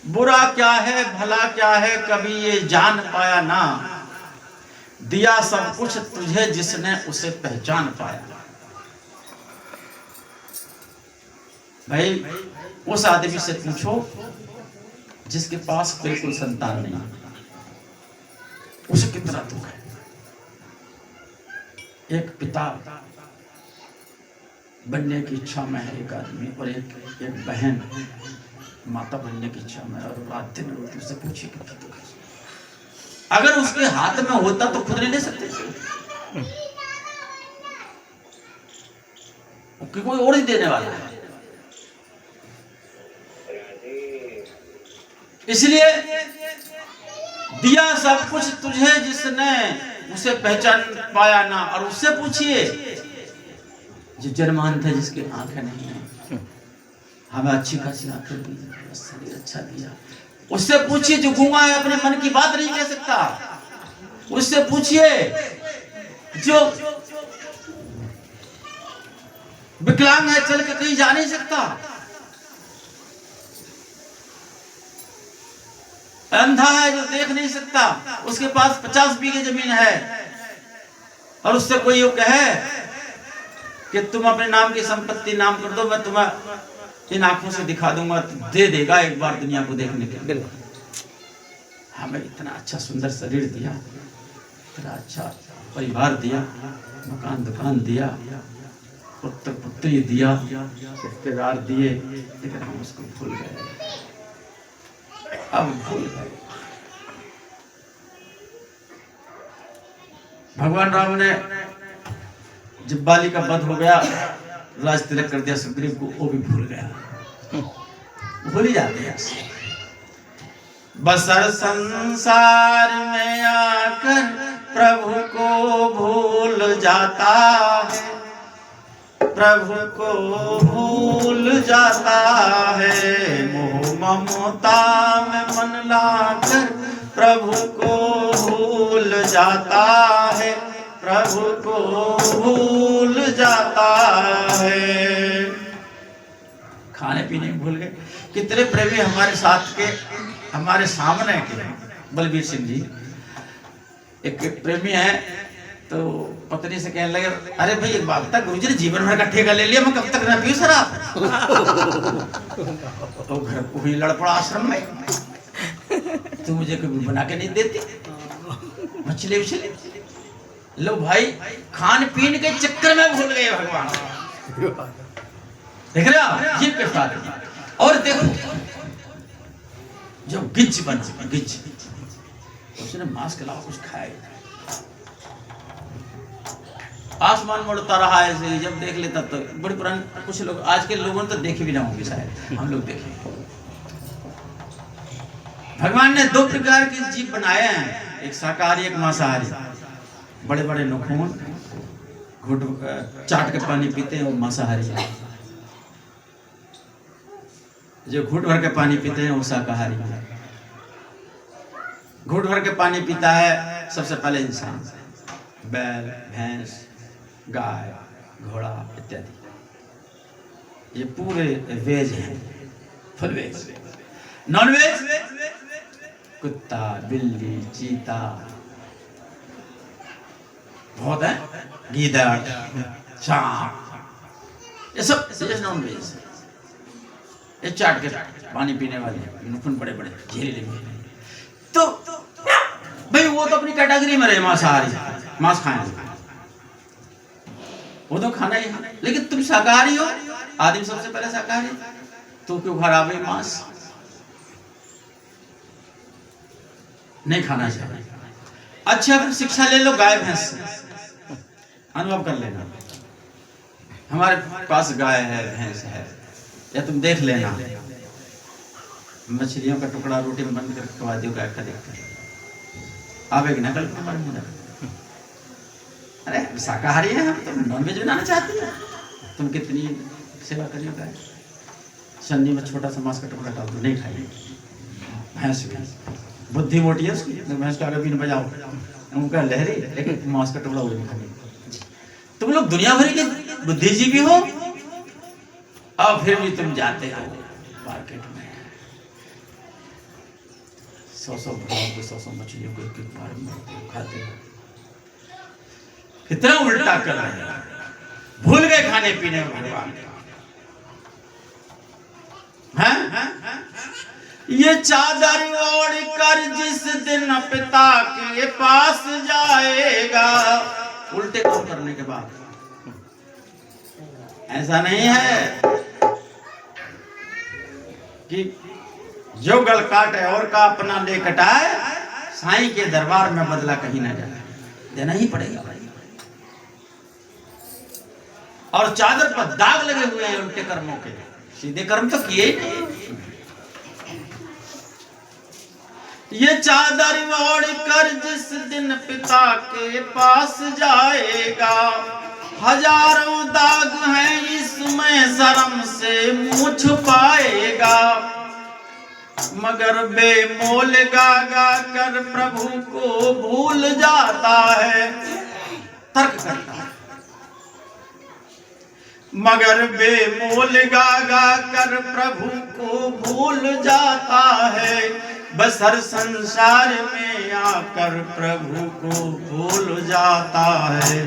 बुरा क्या है भला क्या है कभी ये जान पाया ना, दिया सब कुछ तुझे जिसने उसे पहचान पाया। भाई उस आदमी से पूछो जिसके पास बिल्कुल संतान नहीं, उसे कितना दुख है। एक पिता बनने की इच्छा में है एक आदमी, और एक बहन माता बनने की इच्छा में, और रात दिन रोती, उससे पूछिए कितना दुख है। अगर उसके हाथ में होता तो खुद नहीं ले सकते, कोई और ही देने वाला है। इसलिए दिया सब कुछ तुझे जिसने उसे पहचान पाया ना, और उससे पूछिए जो जन्मान था जिसकी आंखें नहीं है, हमें अच्छी खासी आंखें दी, शरीर अच्छा दिया। उससे पूछिए जो गूंगा है, अपने मन की बात नहीं कह सकता। उससे पूछिए जो विकलांग है, चल के कहीं जा नहीं सकता। अंधा है जो देख नहीं सकता, उसके पास 50 बीघे जमीन है, और उससे कोई ये कहे कि तुम अपने नाम की संपत्ति नाम कर दो, मैं तुम्हें इन आंखों से दिखा दूंगा, तो दे देगा एक बार दुनिया को देखने के लिए। हमें इतना अच्छा सुंदर शरीर दिया, इतना अच्छा परिवार दिया, मकान दुकान दिया, पुत्र पुत्री दिया, रिश्तेदार दिए, लेकिन हम उसको भूल गए। अब भूल गए। भगवान राम ने जब बाली का वध हो गया, राज तिलक कर दिया सुग्रीव को, वो भी भूल गया। भूल ही जाते हैं। बसर संसार में आकर प्रभु को भूल जाता है, प्रभु को भूल जाता है। मोह ममता में मन लाकर प्रभु को भूल जाता है, प्रभु को भूल जाता है। खाने पीने में भूल गए। कितने प्रेमी हमारे साथ के, हमारे सामने के, बलबीर सिंह जी एक प्रेमी है, तो पत्नी से कहने लगे, अरे भाई एक बात था, गुरुजी ने जीवन भर का ठेका ले लिया, मैं कब तक ना पीऊं शराब। तो घर को ही लड़ पड़ा आश्रम में, तू मुझे कभी बना के नहीं देती, मछली उछली। लो भाई, खान पीन के चक्कर में भूल गए भगवान। देख रहे हो जीव के साथ। और देखो जो गिच बन गिच, उसने मांस के अलावा कुछ खाया, आसमान में उड़ता रहा है। जब देख लेता तो बड़ी पुरानी, कुछ लोग आज के लोगों ने तो देखे भी ना होंगे शायद, हम लोग देखे। भगवान ने दो प्रकार के जीव बनाए हैं, एक शाकाहारी एक मांसाहारी। बड़े बड़े नखून घुट चाट के पानी पीते हैं वो मांसाहारी है, जो घुट भर के पानी पीते हैं वो शाकाहारी है। घुट भर के पानी पीता है सबसे पहले इंसान, बैल भैंस गाय घोड़ा इत्यादि, ये पूरे वेज हैं, फुल वेज। नॉन वेज कुत्ता बिल्ली चीता बहुत है, गीदड़ सांप, ये सब नॉन वेज। ये चाट के पानी पीने वाले नुकून बड़े बड़े झेले। तो भाई वो तो अपनी कैटेगरी में रहे, मांसाहारी, मांस खाएंगे, वो तो खाना ही है। लेकिन तुम शाकाहारी हो, आदमी सबसे पहले शाकाहारी, तो क्यों खराब है मांस? नहीं खाना चाहिए। अच्छा फिर शिक्षा ले लो गाय भैंस से, अनुभव कर लेना। हमारे पास गाय है भैंस है, या तुम देख लेना, मछलियों का टुकड़ा रोटी में बंद करके खवा दियो गाय का, देखकर आवेगी ना कल हमारे मुंह। अरे शाकाहारी है हम, तुम नॉनवेज बनाना चाहते हो, तुम कितनी सेवा करियो गाय। सन्नी में छोटा सा मांस का टुकड़ा डाल दो, नहीं खाएगी। भैंस भी बुद्धि मोटी है उसकी, भैंस का आगे भी बजाओ, उनका लहरी, लेकिन मांस का टुकड़ा वो नहीं खाएगी। तुम लोग दुनिया भर के बुद्धिजीवी हो, और फिर भी तुम जाते हो मार्केट में 100 भगवान को 100 मछलियों को एक बार में खाते हैं। कितना उल्टा कर रहे हैं, भूल गए खाने पीने में भगवान का। ये चादर ओढ़ कर जिस दिन पिता के पास जाएगा, उल्टे काम करने के बाद। ऐसा नहीं है कि जो गल काटे और का अपना ले कटाए, साईं के दरबार में बदला कहीं ना जाए, देना ही पड़ेगा। और चादर पर दाग लगे हुए हैं उल्टे कर्मों के, सीधे कर्म तो किए ही नहीं। ये चादर ओढ़ कर जिस दिन पिता के पास जाएगा, हजारों दाग हैं इसमें शर्म से मुंह छुपाएगा, मगर बेमोल गा गा कर प्रभु को भूल जाता है। तर्क करता है, मगर बेमोल गा गा कर प्रभु को भूल जाता है, बस हर संसार में आकर प्रभु को भूल जाता है।